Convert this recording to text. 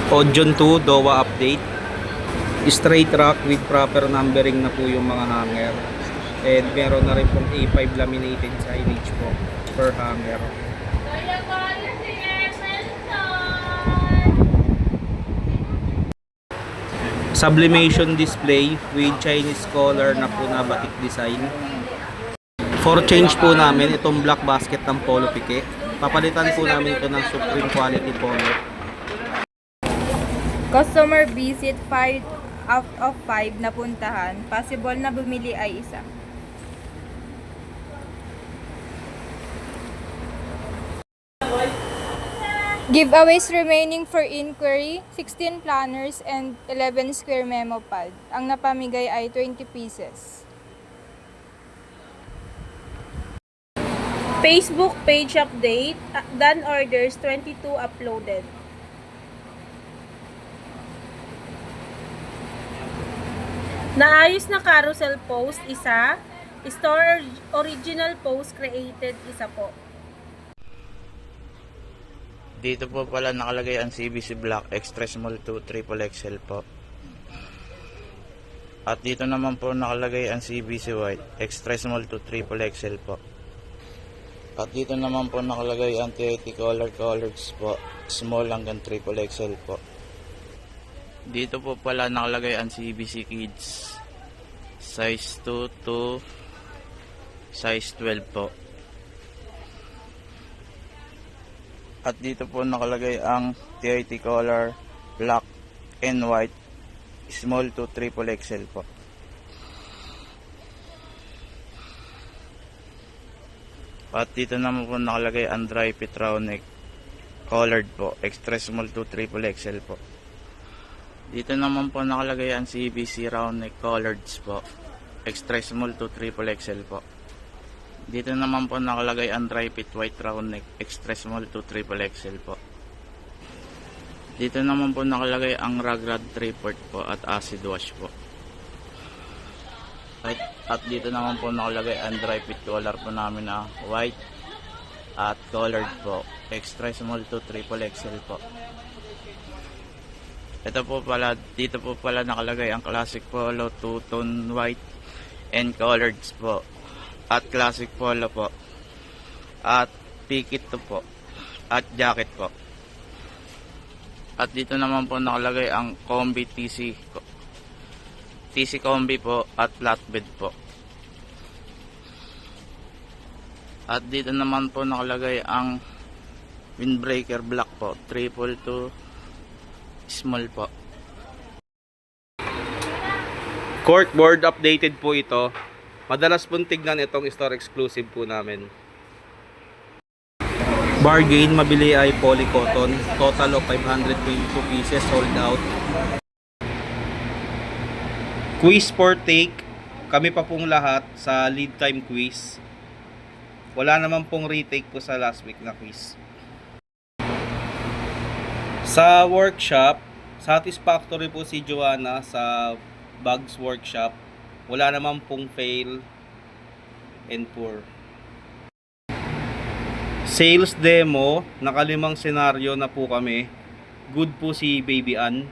Ojon 2 DOA update. Straight rack with proper numbering na po yung mga hanger. And meron na rin pong A5 laminated signage po per hanger. Sublimation display with Chinese color na po na batik design. For change po namin itong black basket ng Polo Pique. Papalitan po namin ito ng Supreme Quality Polo. Customer visit 5 out of 5 na puntahan. Possible na bumili ay isa. Giveaways remaining for inquiry, 16 planners and 11 square memo pad. Ang napamigay ay 20 pieces. Facebook page update, done orders 22 uploaded. Naayos na carousel post, isa. Store original post created, isa po. Dito po pala nakalagay ang CBC Black Extra Small 2 Triple XL po. At dito naman po nakalagay ang CBC White Extra Small 2 Triple XL po. At dito naman po nakalagay ang TIT colors po, small hanggang Triple XL po. Dito po pala nakalagay ang CBC Kids size 2 to size 12 po. At dito po nakalagay ang TIT color black and white small to Triple XL po. At dito naman po nakalagay ang dry fit round neck colored po, extra small to Triple XL po. Dito naman po nakalagay ang CBC round neck coloreds po, extra small to Triple XL po. Dito naman po nakalagay ang dry fit white round neck, extra small to Triple XL po. Dito naman po nakalagay ang ragrad 3/4 po at acid wash po. At dito naman po nakalagay ang dry fit color po namin na white at colored po, extra small to Triple XL po. Ito po pala, dito po pala nakalagay ang classic polo two-tone white and coloreds po, at classic polo po, at pikit to po, at jacket po. At dito naman po nakalagay ang combi TC combi po at flatbed po. At dito naman po nakalagay ang windbreaker black po, 222 small po. Corkboard updated po ito. Madalas pong tignan itong store exclusive po namin. Bargain, mabili ay poly cotton. Total of 522 pieces sold out. Quiz for take. Kami pa pong lahat sa lead time quiz. Wala naman pong retake po sa last week na quiz. Sa workshop, satisfactory po si Joanna sa bags workshop. Wala naman pong fail and poor. Sales demo, nakalimang senaryo na po kami. Good po si Baby Ann.